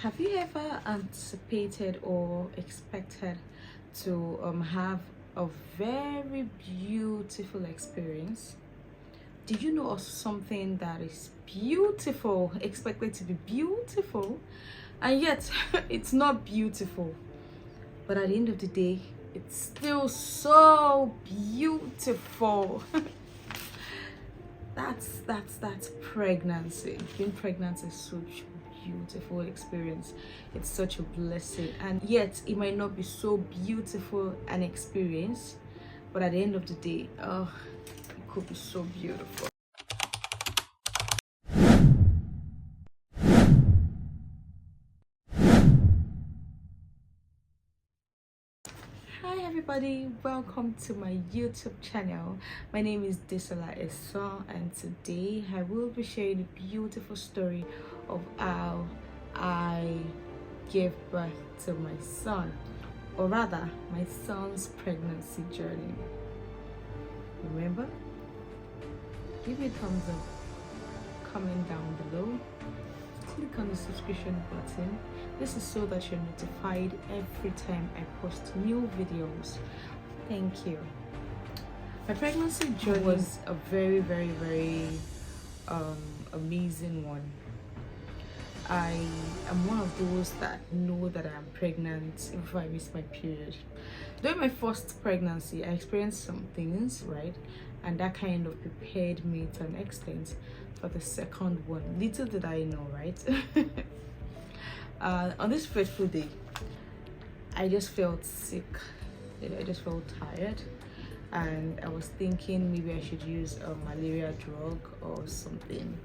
Have you ever anticipated or expected to have a very beautiful experience? Did you know of something that is beautiful, expected to be beautiful, and yet it's not beautiful? But at the end of the day, it's still so beautiful. That's pregnancy. Being pregnant is such beautiful experience. It's such a blessing, and yet it might not be so beautiful an experience, but at the end of the day, oh, it could be so beautiful. Hi everybody, welcome to my YouTube channel. My name is Desola Esson, and today I will be sharing a beautiful story of how I gave birth to my son, or rather my son's pregnancy journey. Remember, give me a thumbs up, comment down below, click on the subscription button. This is so that you're notified every time I post new videos. Thank you. My pregnancy journey was a very amazing one. I am one of those that know that I am pregnant before I miss my period. During my first pregnancy, I experienced some things, right? And that kind of prepared me to an extent for the second one. Little did I know, right? On this fateful day, I just felt sick. I just felt tired, and I was thinking maybe I should use a malaria drug or something.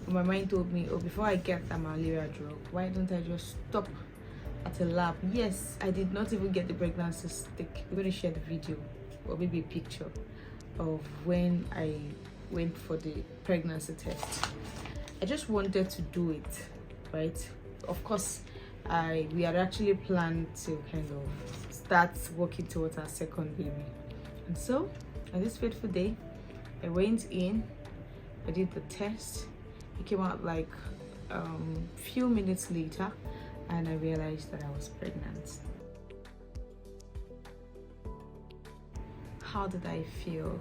My mind told me, oh, before I get the malaria drug, why don't I just stop at a lab? Yes, I did not even get the pregnancy stick. I'm going to share the video or maybe a picture of when I went for the pregnancy test. I just wanted to do it, right? Of course, we had actually planned to kind of start working towards our second baby. And so on this fateful day, I went in, I did the test. It came out like few minutes later, and I realized that I was pregnant. How did I feel?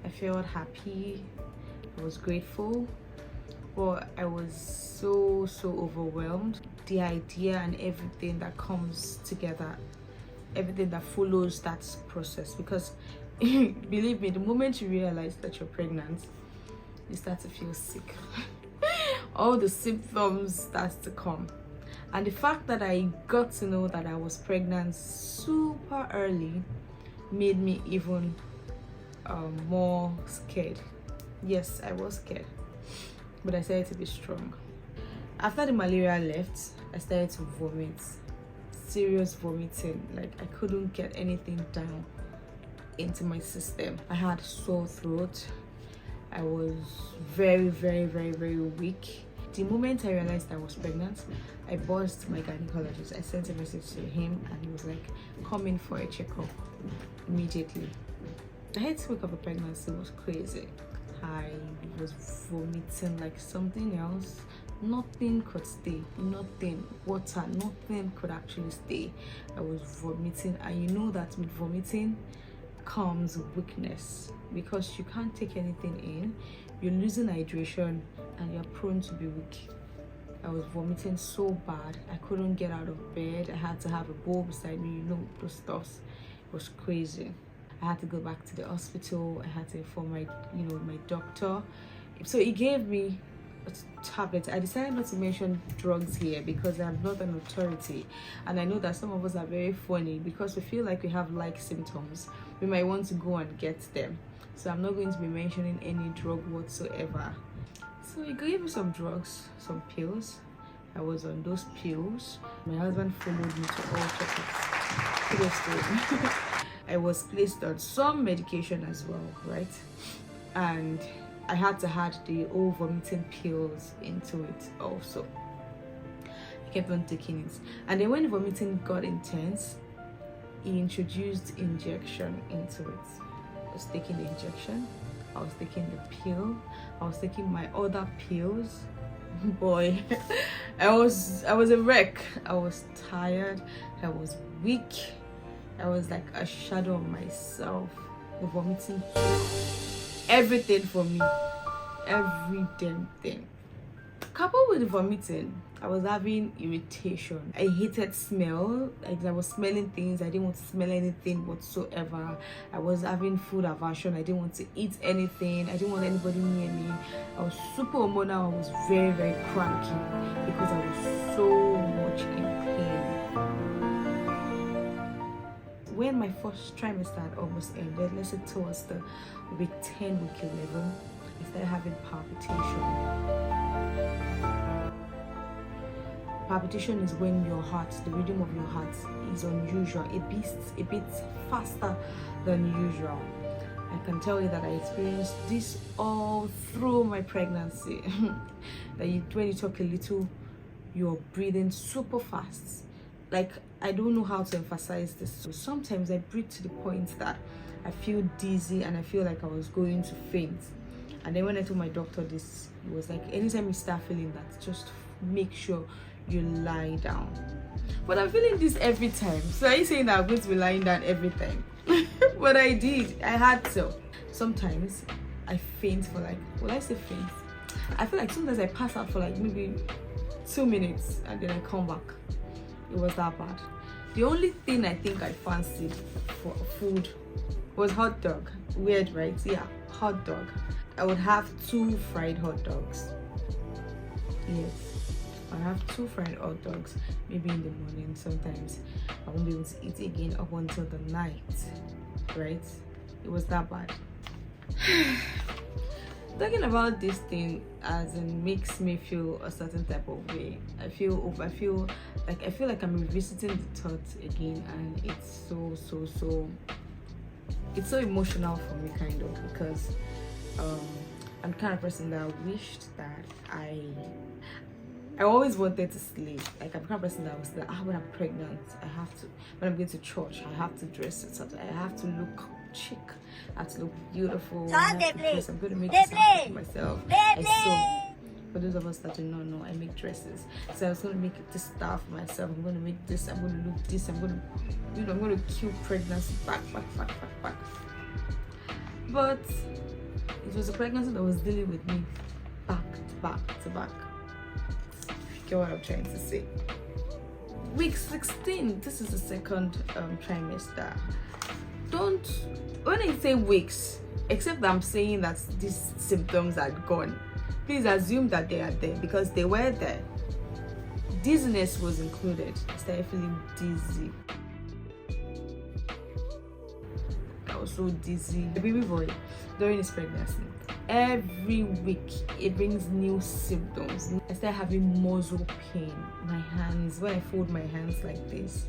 I felt happy, I was grateful, but I was so overwhelmed. The idea and everything that comes together, everything that follows that process, because believe me, the moment you realize that you're pregnant, you start to feel sick. All the symptoms starts to come, and the fact that I got to know that I was pregnant super early made me even more scared. Yes, I was scared, but I started to be strong. After the malaria left, I started to vomit, serious vomiting. Like I couldn't get anything down into my system. I had sore throat. I was very weak. The moment I realized I was pregnant, I buzzed my gynecologist. I sent a message to him, and he was like, come in for a checkup immediately. The head week of the pregnancy was crazy. I was vomiting like something else. Nothing could stay, nothing, water, nothing could actually stay. I was vomiting, and you know that with vomiting comes weakness, because you can't take anything in, you're losing hydration, and you're prone to be weak. I was vomiting so bad, I couldn't get out of bed. I had to have a bowl beside me, you know, those stuffs. It was crazy. I had to go back to the hospital. I had to inform my doctor. So he gave me a tablet. I decided not to mention drugs here because I'm not an authority, and I know that some of us are very funny because we feel like we have like symptoms, we might want to go and get them. So I'm not going to be mentioning any drug whatsoever. So he gave me some drugs, some pills. I was on those pills. My husband followed me to all checkups. Kudos to him. I was placed on some medication as well, right? And I had to add the all vomiting pills into it also. I kept on taking it. And then when the vomiting got intense, he introduced injection into it. I was taking the injection, I was taking the pill, I was taking my other pills boy, I was a wreck. I was tired, I was weak, I was like a shadow of myself. The vomiting, everything for me, every damn thing. Coupled with the vomiting, I was having irritation. I hated smell. Like I was smelling things. I didn't want to smell anything whatsoever. I was having food aversion. I didn't want to eat anything. I didn't want anybody near me. I was super hormonal. I was very, very cranky because I was so much in pain. When my first trimester had almost ended, let's say towards the week 10, week 11, I started having palpitation. Palpitation is when your heart, the rhythm of your heart is unusual. It beats faster than usual. I can tell you that I experienced this all through my pregnancy. That when you talk a little, you're breathing super fast. Like, I don't know how to emphasize this. So sometimes I breathe to the point that I feel dizzy and I feel like I was going to faint. And then when I told my doctor this, it was like, anytime you start feeling that, just make sure you lie down. But I'm feeling this every time. So are you saying that I'm going to be lying down every time? But I did. I had to. Sometimes I faint for like, will I say faint? I feel like sometimes I pass out for like maybe 2 minutes and then I come back. It was that bad. The only thing I think I fancied for food was hot dog. Weird, right? Yeah, hot dog. I would have 2 fried hot dogs. Yes. I have 2 fried hot dogs, maybe in the morning. Sometimes I won't be able to eat again up until the night, right? It was that bad. Talking about this thing as in makes me feel a certain type of way. I feel like I'm revisiting the thoughts again, and it's it's so emotional for me, kind of, because I'm the kind of person that wished that I always wanted to sleep. Like, I'm the kind of person that was like, when I'm pregnant, I have to, when I'm going to church, I have to dress it up. I have to look chic. I have to look beautiful. I'm going to make something for myself. For those of us that do not know, I make dresses. So I was going to make this stuff for myself. I'm going to make this. I'm going to look this. I'm going to kill pregnancy back. But it was a pregnancy that was dealing with me back to back. Get what I'm trying to say. Week 16, this is the second trimester. When I say weeks, except that I'm saying that these symptoms are gone, please assume that they are there, because they were there. Dizziness was included. I started feeling dizzy. I was so dizzy. The baby boy, during his pregnancy, every week it brings new symptoms. I start having muscle pain. My hands, when I fold my hands like this,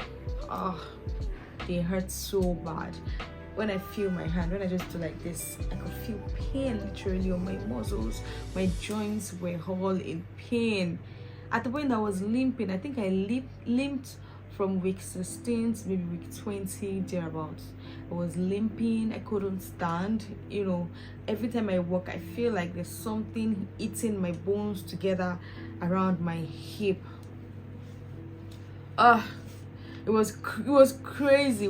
they hurt so bad. When I feel my hand, when I just do like this, I could feel pain literally on my muscles. My joints were all in pain. At the point I was limping, I think I limped from week 16 to maybe week 20, thereabouts. I was limping, I couldn't stand. You know, every time I walk, I feel like there's something eating my bones together around my hip. It was crazy.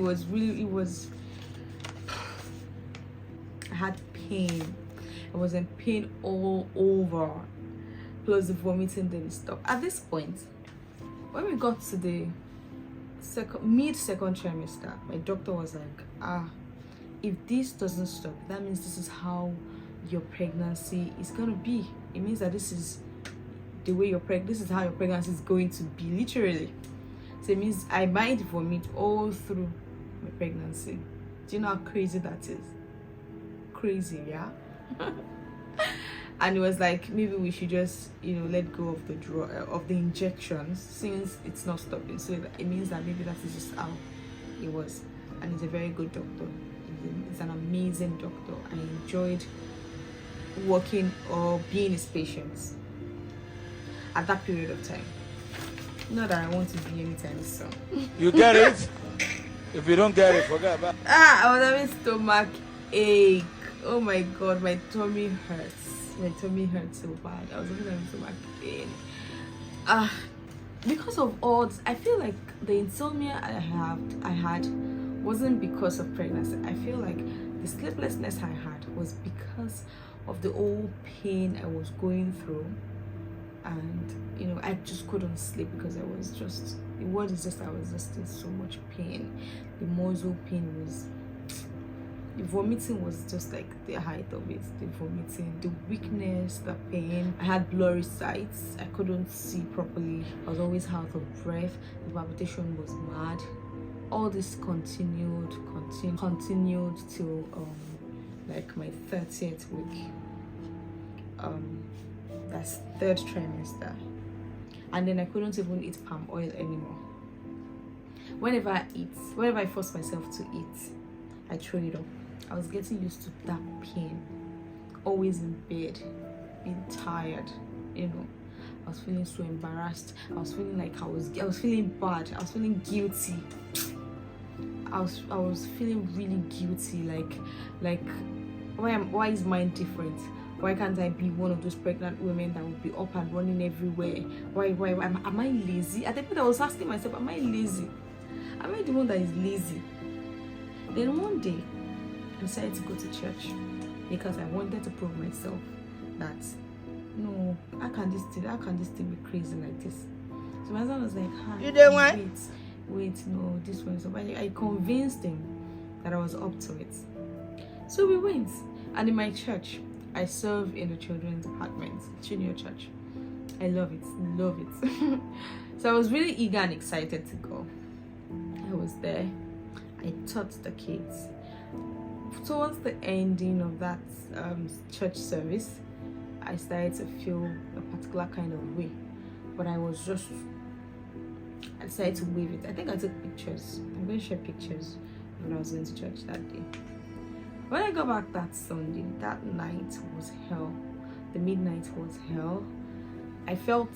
I had pain. I was in pain all over. Plus the vomiting didn't stop. At this point, when we got to the mid-second trimester, my doctor was like, if this doesn't stop, that means this is how your pregnancy is gonna be. It means that this is the way this is how your pregnancy is going to be, literally. So it means I might vomit all through my pregnancy. Do you know how crazy that is? Crazy, yeah. And it was like, maybe we should just, let go of the injections, since it's not stopping. So it means that maybe that is just how it was. And he's a very good doctor. He's an amazing doctor. I enjoyed working or being his patient at that period of time. Not that I want to be anytime soon. You get it? If you don't get it, forget about it. I was having stomach ache. Oh my god, my tummy hurts. my tummy hurt so bad. I was having so much pain. Because of all this, I feel like the insomnia I had wasn't because of pregnancy. I feel like the sleeplessness I had was because of the old pain I was going through, and you know, I just couldn't sleep because I was just, the word is just, I was just in so much pain. The muscle pain was, the vomiting was just like the height of it. The vomiting, the weakness, the pain. I had blurry sights. I couldn't see properly. I was always out of breath. The palpitation was mad. All this continued till like my 30th week. That's 3rd trimester. And then I couldn't even eat palm oil anymore. Whenever I force myself to eat, I throw it up. I was getting used to that pain. Always in bed, being tired, you know. I was feeling so embarrassed. I was feeling like I was feeling bad. I was feeling guilty. I was feeling really guilty. Like why is mine different? Why can't I be one of those pregnant women that would be up and running everywhere? Why am I lazy? At the point I was asking myself, am I lazy? Am I the one that is lazy? Then one day I decided to go to church because I wanted to prove myself that no, how can this thing be crazy like this? So my husband was like, you don't want? Wait, no, this one. So I convinced him that I was up to it. So we went, and in my church, I serve in the children's department, junior church. I love it. So I was really eager and excited to go. I was there. I taught the kids. Towards the ending of that church service, I started to feel a particular kind of way, but I decided to wave it. I think I took pictures. I'm going to share pictures when I was going to church that day. When I got back that Sunday, that night was hell. The midnight was hell. I felt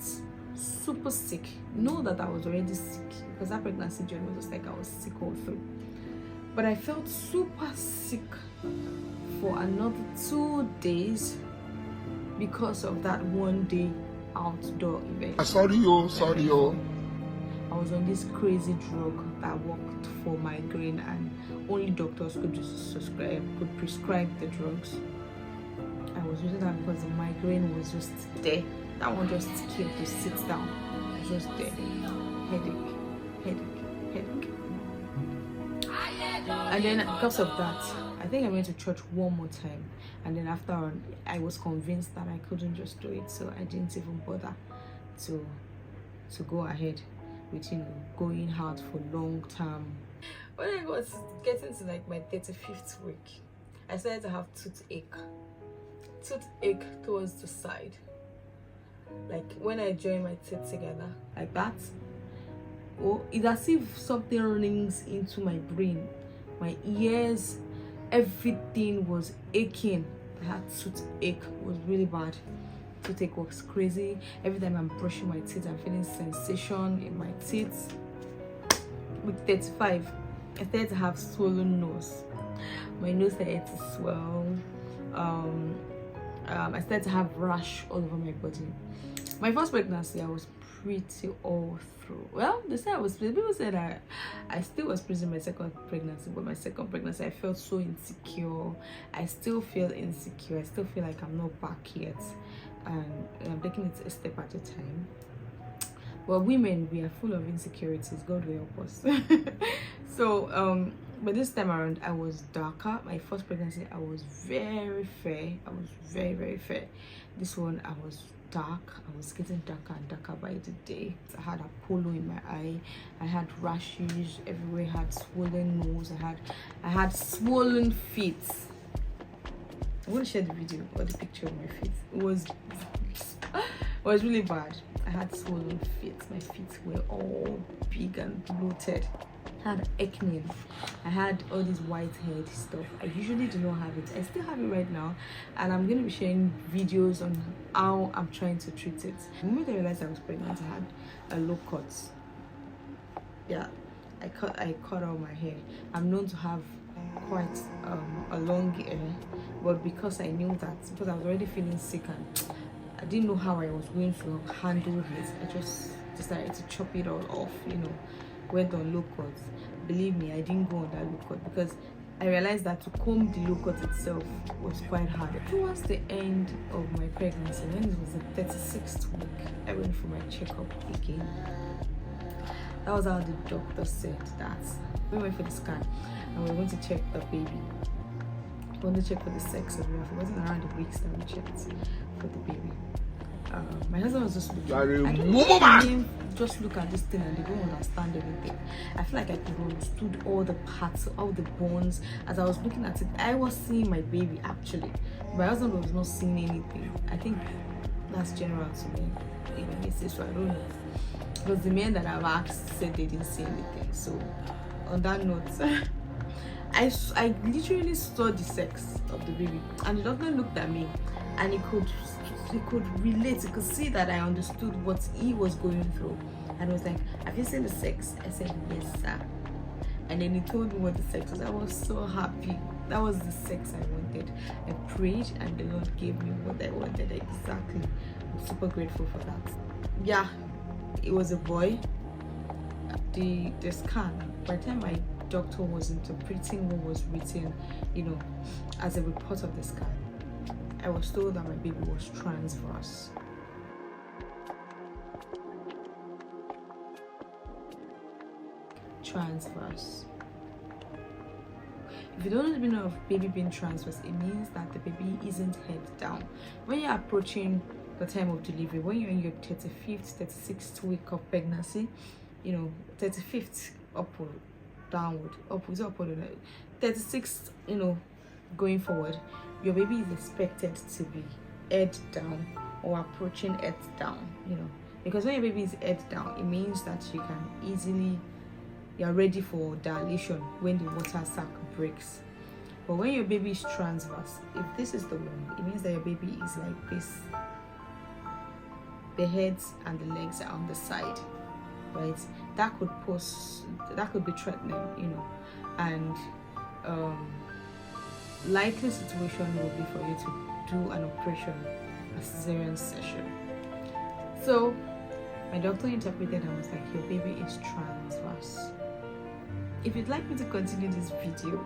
super sick. Know that I was already sick because that pregnancy journey was just like I was sick all through. But I felt super sick for another 2 days because of that one day outdoor event. Sorry. I was on this crazy drug that worked for migraine, and only doctors could prescribe the drugs. I was using that because the migraine was just there. That one just came to sit down. It was just there. Headache. And then because of that, I think I went to church one more time, and then after I was convinced that I couldn't just do it, so I didn't even bother to go ahead with, you know, going out for long term. When I was getting to like my 35th week, I started to have toothache towards the side, like when I join my teeth together like that. Or it's as if something rings into my brain, my ears, everything was aching. I had toothache. It was really bad. Toothache was crazy. Every time I'm brushing my teeth, I'm feeling sensation in my teeth. With 35, I started to have swollen nose. My nose started to swell. I started to have rash all over my body. My first pregnancy, I was pretty all through. Well, people said I still was pleased in my second pregnancy, but my second pregnancy I felt so insecure. I still feel insecure. I still feel like I'm not back yet, and I'm taking it a step at a time. But women, we are full of insecurities. God will help us. So but this time around I was darker. My first pregnancy I was very fair. I was very, very fair. This one I was dark. I was getting darker and darker by the day. I had Apollo in my eye. I had rashes everywhere. I had swollen nose. I had swollen feet. I'm going to share the video or the picture of my feet. It was really bad. I had swollen feet. My feet were all big and bloated. I had acne. I had all this whitehead stuff. I usually do not have it. I still have it right now, and I'm going to be sharing videos on how I'm trying to treat it. The moment I realized I was pregnant, I had a low cut. Yeah, I cut out my hair. I'm known to have quite a long ear, but because I knew that, because I was already feeling sick and I didn't know how I was going to handle it, I just decided to chop it all off, went on low cut. Believe me, I didn't go on that low cut because I realized that to comb the low cut itself was quite hard. Towards the end of my pregnancy, when it was the 36th week, I went for my checkup again. That was how the doctor said that. We went for the scan and we were going to check the baby. We wanted to check for the sex of it. It wasn't around the weeks that we checked for the baby. My husband was just looking. I don't know if men just look at this thing and they don't understand anything. I feel like I could understood all the parts, all the bones. As I was looking at it, I was seeing my baby actually. My husband was not seeing anything. I think that's general to me. So I don't know. Because the men that I've asked said they didn't see anything. So on that note, I literally saw the sex of the baby, and the doctor looked at me, and he could relate. He could see that I understood what he was going through, and was like, "Have you seen the sex?" I said, "Yes, sir." And then he told me what the sex was. I was so happy. That was the sex I wanted. I prayed, and the Lord gave me what I wanted exactly. I'm super grateful for that. Yeah, it was a boy. The scan, by the time my doctor was interpreting what was written, as a report of the scan, I was told that my baby was transverse. Transverse. If you don't even know of baby being transverse, it means that the baby isn't head down. When you're approaching the time of delivery, when you're in your 35th, 36th week of pregnancy, 35th upward, downward, upwards, upward, 36th, going forward, your baby is expected to be head down or approaching head down, because when your baby is head down, it means that you're ready for dilation when the water sac breaks. But when your baby is transverse, if this is the one, it means that your baby is like this. The heads and the legs are on the side, right? That could be threatening, and likely situation will be for you to do an operation, a cesarean section. So my doctor interpreted and was like, your baby is transverse. If you'd like me to continue this video,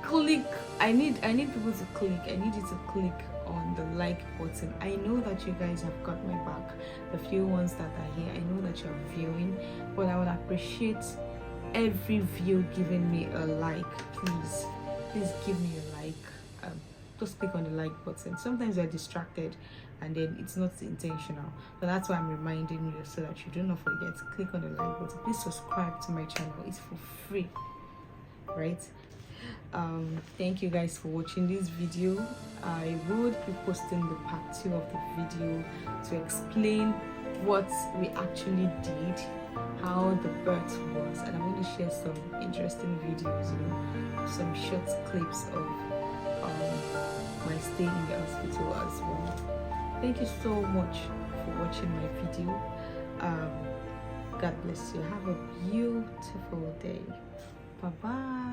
click. I need people to click. I need you to click on the like button. I know that you guys have got my back, the few ones that are here. I know that you're viewing, but I would appreciate every view giving me a like. Please give me a like. Just click on the like button. Sometimes you're distracted and then it's not intentional, but that's why I'm reminding you, so that you do not forget to click on the like button. Please subscribe to my channel. It's for free, right? Thank you guys for watching this video. I would be posting the part 2 of the video to explain what we actually did, how the birth was, and I'm going to share some interesting videos, some short clips of my stay in the hospital as well. Thank you so much for watching my video. God bless you. Have a beautiful day. Bye bye.